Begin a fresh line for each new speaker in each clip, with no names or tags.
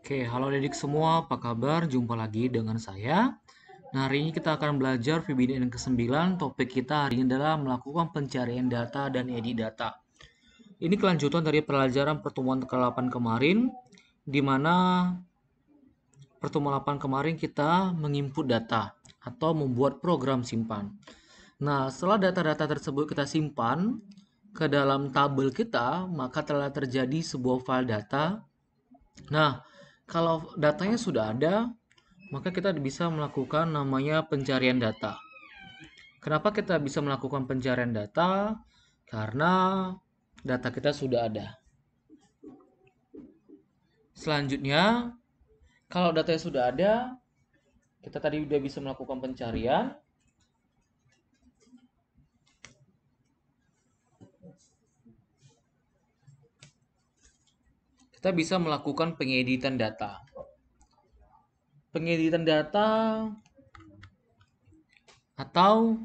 Oke, halo adik semua, apa kabar? Jumpa lagi dengan saya. Nah, hari ini kita akan belajar VBDN ke-9. Topik kita hari ini adalah melakukan pencarian data dan edit data. Ini kelanjutan dari pelajaran pertemuan ke-8 kemarin, di mana pertemuan 8 kemarin kita menginput data atau membuat program simpan. Nah, setelah data-data tersebut kita simpan ke dalam tabel kita, maka telah terjadi sebuah file data. Nah, kalau datanya sudah ada, maka kita bisa melakukan namanya pencarian data. Kenapa kita bisa melakukan pencarian data? Karena data kita sudah ada. Selanjutnya, kalau datanya sudah ada, kita tadi sudah bisa melakukan pencarian. Kita bisa melakukan pengeditan data. Pengeditan data atau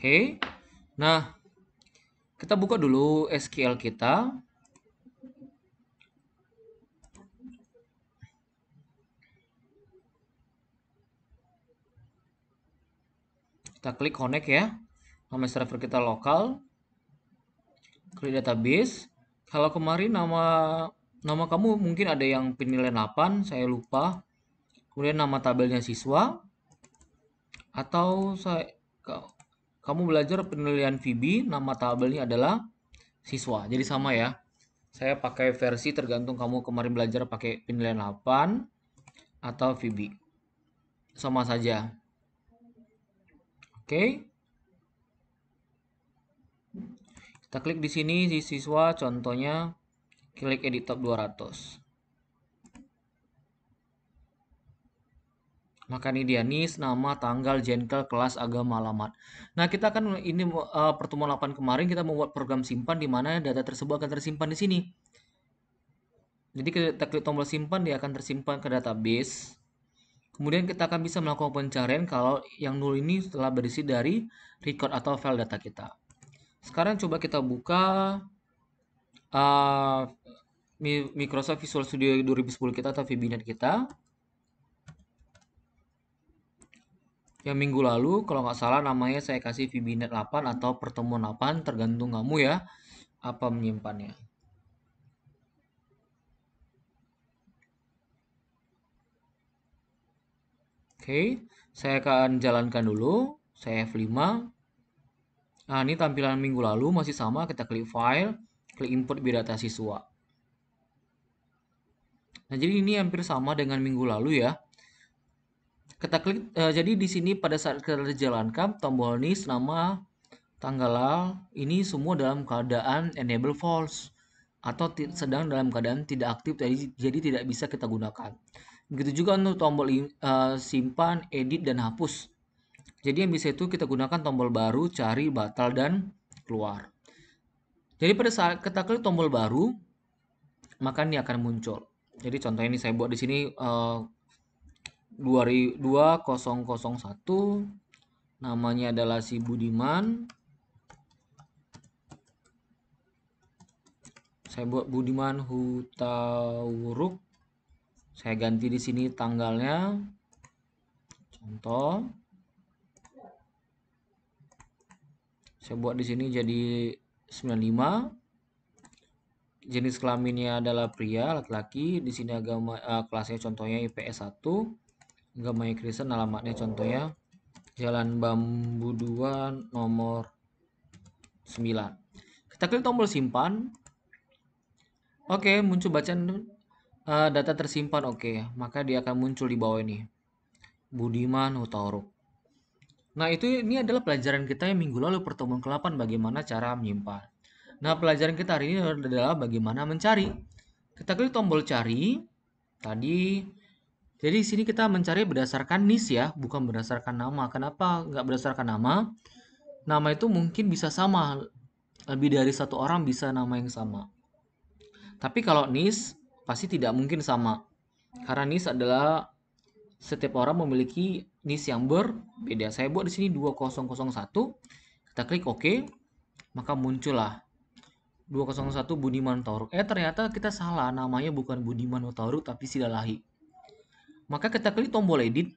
oke. Nah, kita buka dulu SQL kita. Kita klik connect ya. Nama server kita lokal. Klik database. Kalau kemarin nama kamu mungkin ada yang penilaian 8, saya lupa. Kemudian nama tabelnya siswa atau kamu belajar penilaian VB, nama tabelnya adalah siswa. Jadi sama ya. Saya pakai versi tergantung kamu kemarin belajar pakai penilaian 8 atau VB. Sama saja. Oke. Kita klik di sini di siswa, contohnya klik edit tab 200. Maka ini dia NIS, nama, tanggal, jengkel, kelas, agama, alamat. Nah, kita kan ini pertemuan 8 kemarin kita membuat program simpan di mana data tersebut akan tersimpan di sini. Jadi kita klik tombol simpan, dia akan tersimpan ke database. Kemudian kita akan bisa melakukan pencarian kalau yang nol ini telah berisi dari record atau file data kita. Sekarang coba kita buka uh, Microsoft Visual Studio 2010 kita atau VBNet kita. Yang minggu lalu, kalau nggak salah namanya saya kasih VBNet 8 atau pertemuan 8, tergantung kamu ya apa menyimpannya. Oke, saya akan jalankan dulu. Saya F5. Nah, ini tampilan minggu lalu masih sama. Kita klik file, klik import biodata siswa. Nah, jadi ini hampir sama dengan minggu lalu ya. Kita klik, jadi di sini pada saat kita jalankan tombol NIS, nama, tanggal ini semua dalam keadaan enable false atau sedang dalam keadaan tidak aktif, jadi tidak bisa kita gunakan. Begitu juga untuk tombol simpan, edit, dan hapus. Jadi yang bisa itu kita gunakan tombol baru, cari, batal, dan keluar. Jadi pada saat kita klik tombol baru, maka ini akan muncul. Jadi contohnya ini saya buat di sini 2001, namanya adalah si Budiman. Saya buat Budiman Hutauruk. Saya ganti di sini tanggalnya. Contoh. Saya buat di sini jadi 95. Jenis kelaminnya adalah pria, laki-laki. Di sini agama kelasnya contohnya IPS 1. Agamanya Kristen, alamatnya contohnya Jalan Bambu 2 nomor 9. Kita klik tombol simpan. Oke, muncul bacaan data tersimpan. Oke, maka dia akan muncul di bawah ini. Budiman Hutauruk. Nah, ini adalah pelajaran kita yang minggu lalu pertemuan ke-8 bagaimana cara menyimpan. Nah, pelajaran kita hari ini adalah bagaimana mencari. Kita klik tombol cari. Tadi, jadi di sini kita mencari berdasarkan NIS ya, bukan berdasarkan nama. Kenapa nggak berdasarkan nama? Nama itu mungkin bisa sama, lebih dari satu orang bisa nama yang sama. Tapi kalau NIS pasti tidak mungkin sama. Karena NIS adalah setiap orang memiliki NIS yang berbeda. Saya buat di sini 2001. Kita klik OK, maka muncullah 201 Budiman Tauruk. Ternyata kita salah, namanya bukan Budiman Tauruk tapi Silalahi. Maka kita klik tombol edit,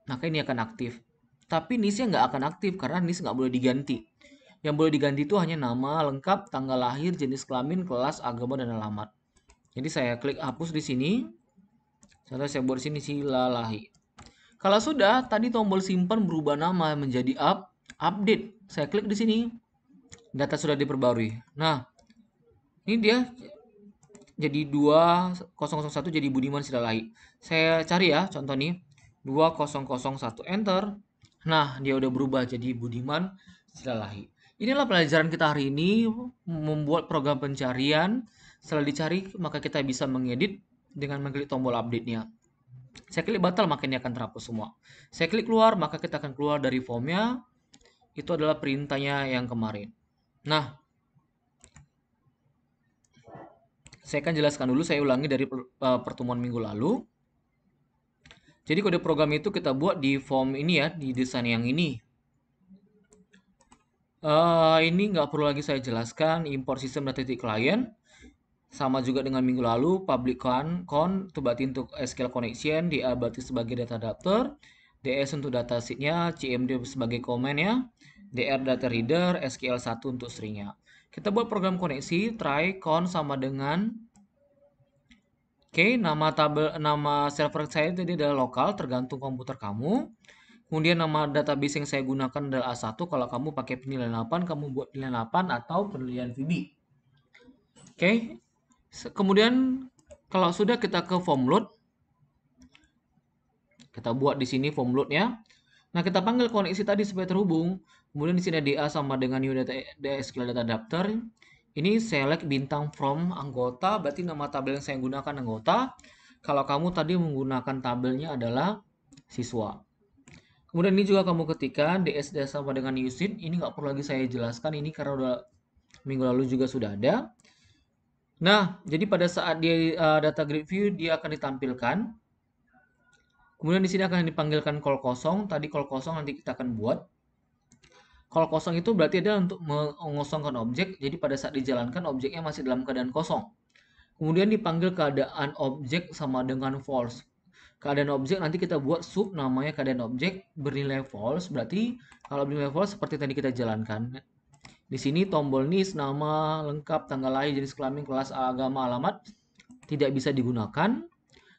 maka ini akan aktif. Tapi NIS-nya nggak akan aktif karena NIS nggak boleh diganti. Yang boleh diganti itu hanya nama lengkap, tanggal lahir, jenis kelamin, kelas, agama, dan alamat. Jadi saya klik hapus di sini. Contoh saya buat di sini Silalahi. Kalau sudah, tadi tombol simpan berubah nama menjadi update. Saya klik di sini. Data sudah diperbarui. Nah, ini dia jadi 2001 jadi Budiman Silalahi. Saya cari ya contoh nih. 2001 enter. Nah, dia udah berubah jadi Budiman Silalahi. Inilah pelajaran kita hari ini, membuat program pencarian. Setelah dicari, maka kita bisa mengedit dengan mengklik tombol update-nya. Saya klik batal, maka ini akan terhapus semua. Saya klik keluar, maka kita akan keluar dari formnya. Itu adalah perintahnya yang kemarin. Nah, saya akan jelaskan dulu, saya ulangi dari pertemuan minggu lalu. Jadi kode program itu kita buat di form ini ya, di desain yang ini. Ini nggak perlu lagi saya jelaskan, import system data client. Sama juga dengan minggu lalu, public con itu berarti untuk SQL connection, DA berarti sebagai data adapter, DS untuk data sheet-nya, CMD sebagai comment-nya, DR data reader, SQL1 untuk string-nya. Kita buat program koneksi, try con sama dengan nama server saya itu adalah lokal, tergantung komputer kamu. Kemudian nama database yang saya gunakan adalah A1. Kalau kamu pakai penilaian 8, kamu buat penilaian 8 atau penilaian VB. Oke. Kemudian kalau sudah kita ke form load, kita buat di sini form load-nya. Nah, kita panggil koneksi tadi supaya terhubung. Kemudian di sini DA sama dengan new data SQL data adapter. Ini select bintang from anggota, berarti nama tabel yang saya gunakan anggota. Kalau kamu tadi menggunakan tabelnya adalah siswa. Kemudian ini juga kamu ketikkan DS sama dengan usage. Ini nggak perlu lagi saya jelaskan, ini karena udah minggu lalu juga sudah ada. Nah, jadi pada saat dia data grid view dia akan ditampilkan. Kemudian di sini akan dipanggilkan call kosong. Tadi call kosong nanti kita akan buat. Call kosong itu berarti adalah untuk mengosongkan objek. Jadi pada saat dijalankan objeknya masih dalam keadaan kosong. Kemudian dipanggil keadaan objek sama dengan false. Keadaan objek nanti kita buat sub namanya keadaan objek bernilai false. Berarti kalau bernilai false seperti tadi kita jalankan. Di sini tombol NIS, nama lengkap, tanggal lahir, jenis kelamin, kelas, agama, alamat tidak bisa digunakan.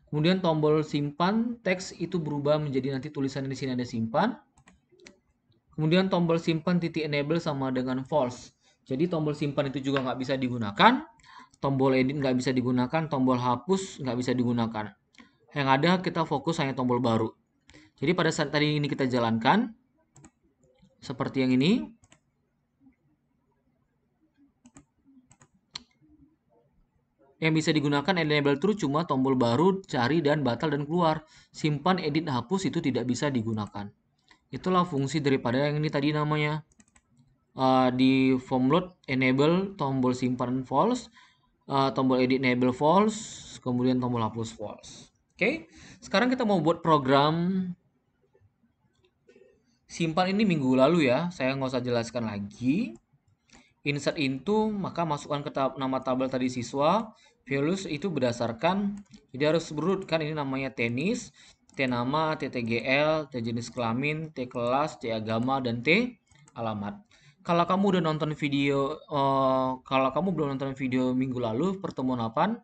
Kemudian tombol simpan, teks itu berubah menjadi nanti tulisan di sini ada simpan. Kemudian tombol simpan titik enable sama dengan false. Jadi tombol simpan itu juga nggak bisa digunakan. Tombol edit nggak bisa digunakan. Tombol hapus nggak bisa digunakan. Yang ada kita fokus hanya tombol baru. Jadi pada saat tadi ini kita jalankan. Seperti yang ini. Yang bisa digunakan enable true cuma tombol baru, cari dan batal dan keluar. Simpan, edit, hapus itu tidak bisa digunakan. Itulah fungsi daripada yang ini tadi namanya. Di form load enable tombol simpan false, tombol edit enable false, kemudian tombol hapus false. Oke, sekarang kita mau buat program simpan ini minggu lalu ya. Saya nggak usah jelaskan lagi. Insert into, maka masukkan ke nama tabel tadi siswa. Values itu berdasarkan, jadi harus berurut kan, ini namanya tenis, T nama, T TGL, T jenis kelamin, T kelas, T agama, dan T alamat. Kalau kamu udah nonton video, kalau kamu belum nonton video minggu lalu pertemuan 8,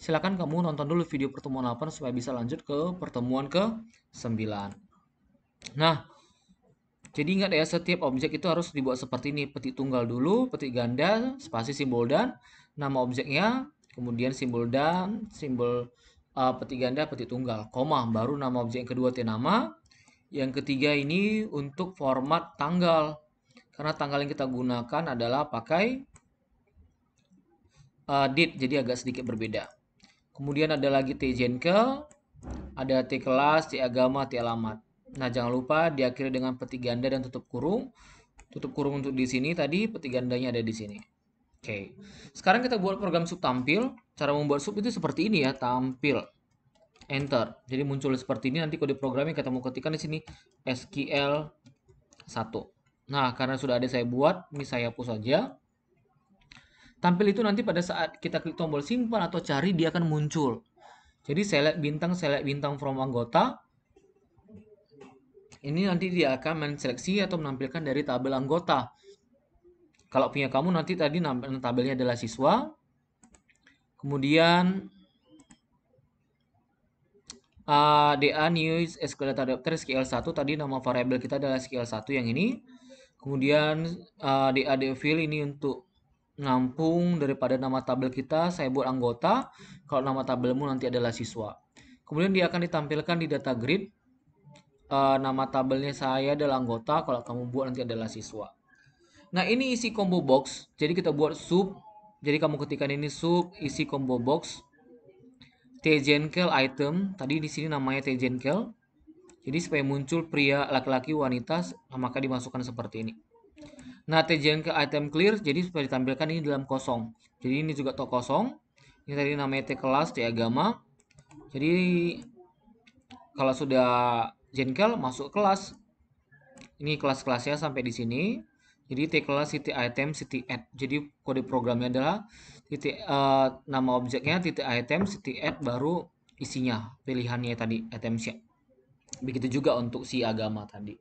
silakan kamu nonton dulu video pertemuan 8 supaya bisa lanjut ke pertemuan ke 9. Nah, jadi ingat ya, setiap objek itu harus dibuat seperti ini. Petik tunggal dulu, petik ganda, spasi simbol dan, nama objeknya, kemudian simbol dan, simbol petik ganda, petik tunggal, koma, baru nama objek yang kedua T nama, Yang ketiga ini untuk format tanggal. Karena tanggal yang kita gunakan adalah pakai date, jadi agak sedikit berbeda. Kemudian ada lagi tjenkel, ada T kelas, T agama, T alamat. Nah, jangan lupa diakhiri dengan petik ganda dan tutup kurung. Tutup kurung untuk di sini tadi, petik gandanya ada di sini. Oke. Sekarang kita buat program sub tampil. Cara membuat sub itu seperti ini ya, tampil. Enter. Jadi muncul seperti ini, nanti kode programnya kita mau ketikkan di sini SQL 1. Nah, karena sudah ada saya buat, ini saya hapus saja. Tampil itu nanti pada saat kita klik tombol simpan atau cari, dia akan muncul. Jadi select bintang from anggota. Ini nanti dia akan menseleksi atau menampilkan dari tabel anggota. Kalau punya kamu nanti tadi tabelnya adalah siswa. Kemudian DA new SQL data adapter SQL1 tadi nama variabel kita adalah SQL1 yang ini. Kemudian DA field ini untuk nampung daripada nama tabel kita, saya buat anggota. Kalau nama tabelmu nanti adalah siswa. Kemudian dia akan ditampilkan di data grid. Nama tabelnya saya adalah anggota, kalau kamu buat nanti adalah siswa. Nah, ini isi combo box. Jadi kita buat sub. Jadi kamu ketikkan ini sub isi combo box. Tjenkel item. Tadi di sini namanya tjenkel. Jadi supaya muncul pria, laki-laki, wanita, maka dimasukkan seperti ini. Nah, tjenkel item clear. Jadi supaya ditampilkan ini dalam kosong. Jadi ini juga tok kosong. Ini tadi namanya T kelas, T agama. Jadi kalau sudah jenkel masuk kelas. Ini kelas-kelasnya sampai di sini. Jadi T kelas titik item titik add. Jadi kode programnya adalah titik nama objeknya titik item titik add baru isinya pilihannya tadi item shape. Begitu juga untuk si agama tadi.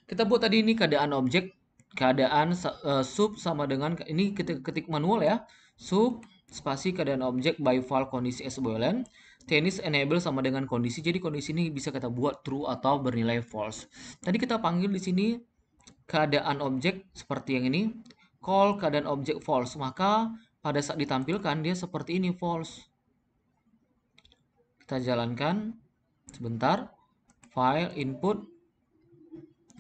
Kita buat tadi ini keadaan objek, keadaan sub sama dengan ini kita ketik manual ya. Sub spasi keadaan objek by file kondisi as boolean. Tenis enable sama dengan kondisi. Jadi kondisi ini bisa kita buat true atau bernilai false. Tadi kita panggil di sini keadaan objek seperti yang ini. Call keadaan objek false. Maka pada saat ditampilkan dia seperti ini false. Kita jalankan sebentar. File input.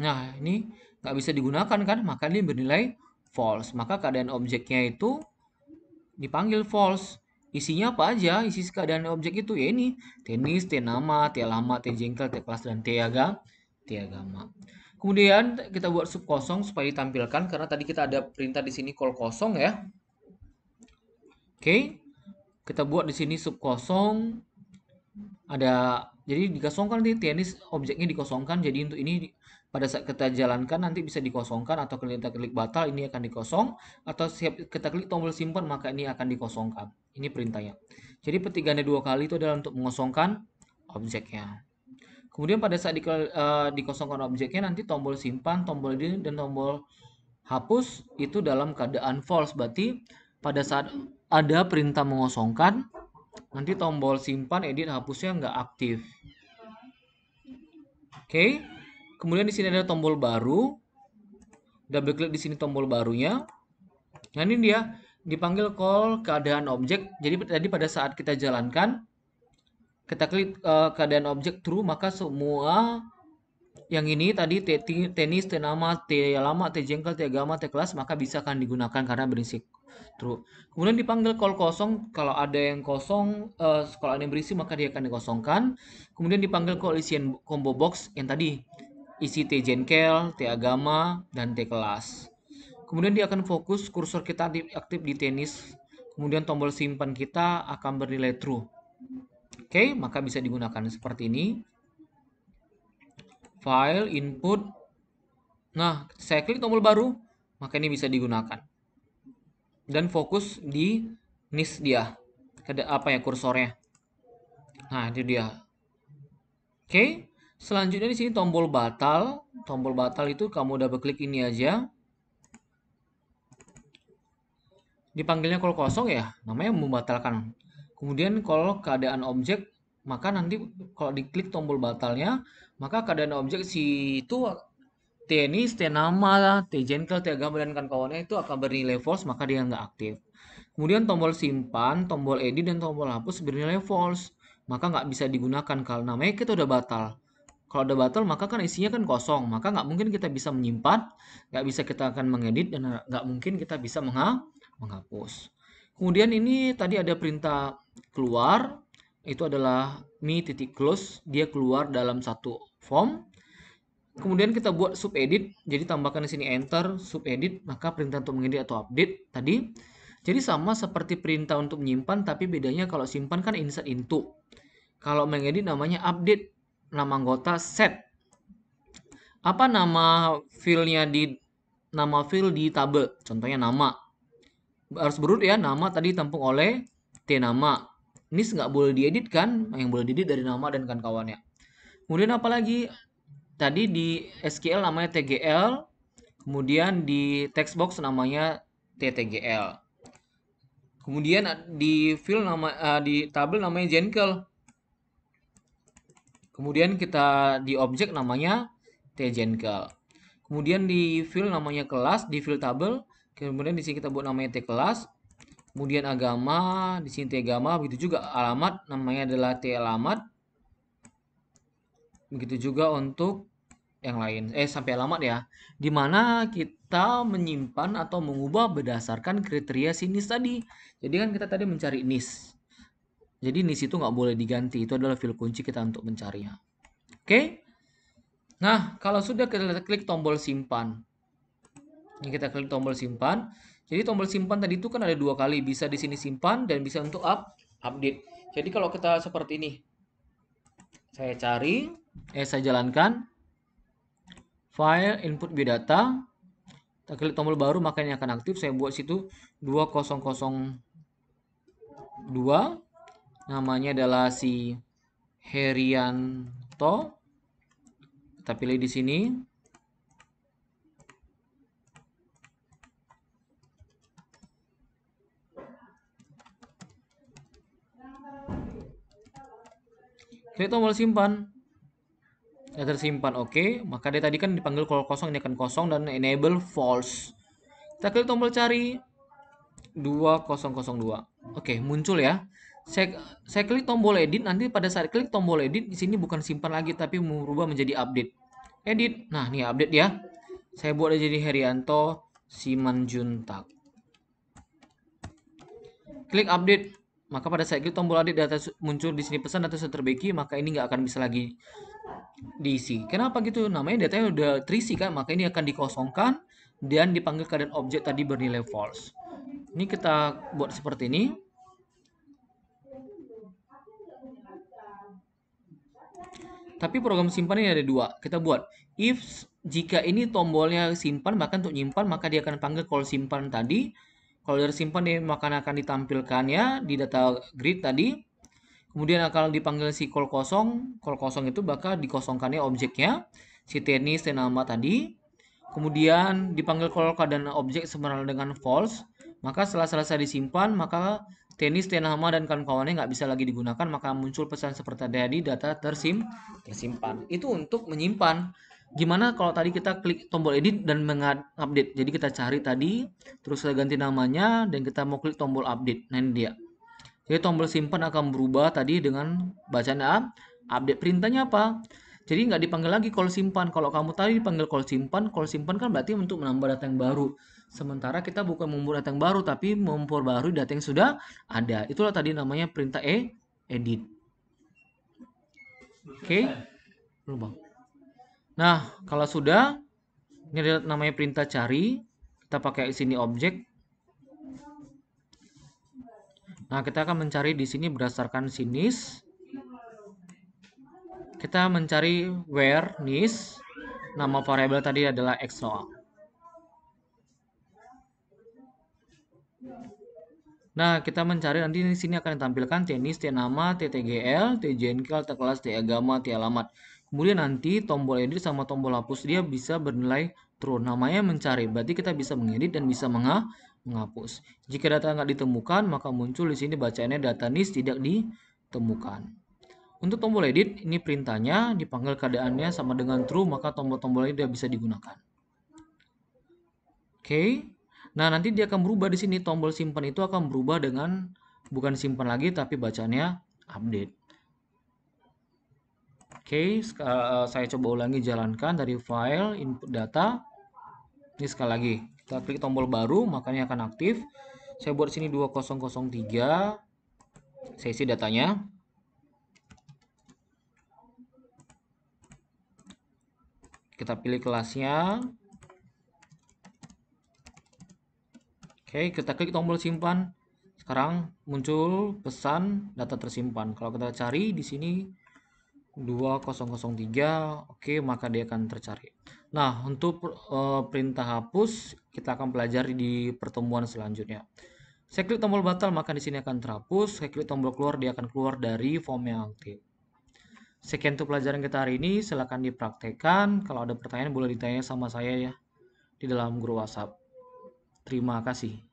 Nah, ini nggak bisa digunakan kan? Maka ini bernilai false. Maka keadaan objeknya itu dipanggil false. Isinya apa aja? Isi keadaan objek itu ya ini. Tenis, T nama, T alamat, T jengkel, T kelas, dan T agama. Kemudian kita buat sub kosong supaya ditampilkan. Karena tadi kita ada perintah di sini call kosong ya. Oke. Kita buat di sini sub kosong. Jadi dikosongkan nanti tenis objeknya dikosongkan. Jadi untuk ini pada saat kita jalankan nanti bisa dikosongkan atau kita klik batal ini akan dikosong atau kita klik tombol simpan maka ini akan dikosongkan. Ini perintahnya. Jadi petik ganda 2 kali itu adalah untuk mengosongkan objeknya. Kemudian pada saat dikosongkan objeknya nanti tombol simpan, tombol ini dan tombol hapus itu dalam keadaan false. Berarti pada saat ada perintah mengosongkan nanti tombol simpan, edit, hapusnya nggak aktif. Oke. Kemudian di sini ada tombol baru. Double klik di sini tombol barunya. Nah, ini dia dipanggil call keadaan objek. Jadi tadi pada saat kita jalankan kita klik keadaan objek true maka semua yang ini tadi tenis, T nama, T alamat, T jengkel, T agama, T kelas maka bisa akan digunakan karena berisi true. Kemudian dipanggil call kosong kalau ada yang kosong, kalau ada yang berisi maka dia akan dikosongkan. Kemudian dipanggil call isian combo box yang tadi isi T jengkel, T agama, dan T kelas. Kemudian dia akan fokus kursor kita aktif di tenis. Kemudian tombol simpan kita akan bernilai true. Oke, maka bisa digunakan seperti ini. File, input. Nah, saya klik tombol baru, maka ini bisa digunakan. Dan fokus di nis dia. Apa ya kursornya. Nah, itu dia. Oke. Selanjutnya di sini tombol batal. Tombol batal itu kamu double klik ini aja. Dipanggilnya call kosong ya, namanya membatalkan. Kemudian kalau keadaan objek, maka nanti kalau diklik tombol batalnya, maka keadaan objek si itu tenis, T nama, T jengkel, T agama dan kawan-kawannya itu akan bernilai false, maka dia nggak aktif. Kemudian tombol simpan, tombol edit dan tombol hapus bernilai false, maka nggak bisa digunakan kalau namanya kita udah batal. Kalau ada bottle maka kan isinya kan kosong, maka nggak mungkin kita bisa menyimpan, nggak bisa kita akan mengedit, dan nggak mungkin kita bisa menghapus. Kemudian ini tadi ada perintah keluar, itu adalah me.close, dia keluar dalam satu form. Kemudian kita buat subedit, jadi tambahkan di sini enter subedit, maka perintah untuk mengedit atau update tadi. Jadi sama seperti perintah untuk menyimpan, tapi bedanya kalau simpan kan insert into. Kalau mengedit namanya update, nama anggota set. Apa nama filenya nama file di tabel? Contohnya nama. Harus berurut ya, nama tadi ditampung oleh T nama. Ini nggak boleh diedit kan? Yang boleh diedit dari nama dan kawan-kawannya. Kemudian apa lagi? Tadi di SQL namanya TGL, kemudian di text box namanya TTGL. Kemudian di file di tabel namanya Jekyll. Kemudian kita di objek namanya tJekyll. Kemudian di field namanya kelas, di field table. Kemudian di sini kita buat namanya tkelas. Kemudian agama, di sini tagama. Begitu juga alamat, namanya adalah talamat. Begitu juga untuk yang lain. Sampai alamat ya. Dimana kita menyimpan atau mengubah berdasarkan kriteria sinis tadi. Jadi kan kita tadi mencari nis. Jadi nis itu nggak boleh diganti. Itu adalah field kunci kita untuk mencarinya. Oke. Nah, kalau sudah kita klik tombol simpan. Ini kita klik tombol simpan. Jadi tombol simpan tadi itu kan ada 2 kali. Bisa di sini simpan dan bisa untuk update. Jadi kalau kita seperti ini. Saya cari. Saya jalankan. File input biodata. Kita klik tombol baru maka ini akan aktif. Saya buat situ 2002. Namanya adalah si Herianto. Kita pilih di sini. Klik tombol simpan. Ya tersimpan oke. Maka dia tadi kan dipanggil kalau kosong, ini akan kosong dan enable false. Kita klik tombol cari 2002. Oke, muncul ya. Saya klik tombol edit, nanti pada saat klik tombol edit di sini bukan simpan lagi tapi berubah menjadi update. Edit. Nah, ini update ya. Saya buat jadi Herianto Simanjuntak. Klik update. Maka pada saat klik tombol update data muncul di sini pesan data sudah terbaiki, maka ini nggak akan bisa lagi diisi. Kenapa gitu? Namanya datanya udah terisi kan, maka ini akan dikosongkan dan dipanggil keadaan objek tadi bernilai false. Ini kita buat seperti ini. Tapi program simpan ini ada 2. Kita buat if jika ini tombolnya simpan, maka untuk nyimpan maka dia akan panggil call simpan tadi. Kalau dari simpan dia akan ditampilkan ya di data grid tadi. Kemudian akan dipanggil si call kosong itu bakal dikosongkannya objeknya si tenis dan nama tadi. Kemudian dipanggil call keadaan objek sama dengan false. Maka setelah selesai disimpan, maka tenis, nama dan kawan-kawannya nggak bisa lagi digunakan, maka muncul pesan seperti tadi data tersimpan. Itu untuk menyimpan. Gimana kalau tadi kita klik tombol edit dan mengupdate. Jadi kita cari tadi, terus kita ganti namanya dan kita mau klik tombol update. Nah ini dia. Jadi tombol simpan akan berubah tadi dengan bacaan update. Perintahnya apa? Jadi nggak dipanggil lagi call simpan. Kalau kamu tadi dipanggil call simpan kan berarti untuk menambah data yang baru. Sementara kita bukan membuat data yang baru, tapi memperbarui data yang sudah ada. Itulah tadi namanya perintah edit. Oke. Nah, kalau sudah, ini ada namanya perintah cari. Kita pakai sini objek. Nah, kita akan mencari di sini berdasarkan sinis. Kita mencari where nis, nama variabel tadi adalah XOA. Nah, kita mencari nanti di sini akan ditampilkan tenis, nama, tTGL, tJekyll, tkelas, tagama, talamat. Kemudian nanti tombol edit sama tombol hapus dia bisa bernilai true. Namanya mencari, berarti kita bisa mengedit dan bisa menghapus. Jika data nggak ditemukan, maka muncul di sini bacaannya data nis tidak ditemukan. Untuk tombol edit, ini perintahnya dipanggil keadaannya sama dengan true, maka tombol-tombol ini tidak bisa digunakan. Oke. Nah, nanti dia akan berubah di sini, tombol simpan itu akan berubah dengan bukan simpan lagi tapi bacanya update. Oke, saya coba ulangi jalankan dari file input data. Ini sekali lagi, kita klik tombol baru, makanya akan aktif. Saya buat sini 2003, saya isi datanya. Kita pilih kelasnya. Oke, kita klik tombol simpan. Sekarang muncul pesan data tersimpan. Kalau kita cari di sini 2003, oke, maka dia akan tercari. Nah, untuk perintah hapus kita akan pelajari di pertemuan selanjutnya. Saya klik tombol batal, maka di sini akan terhapus. Saya klik tombol keluar, dia akan keluar dari form yang aktif. Sekian untuk pelajaran kita hari ini. Silahkan dipraktekkan. Kalau ada pertanyaan boleh ditanya sama saya ya di dalam grup WhatsApp. Terima kasih.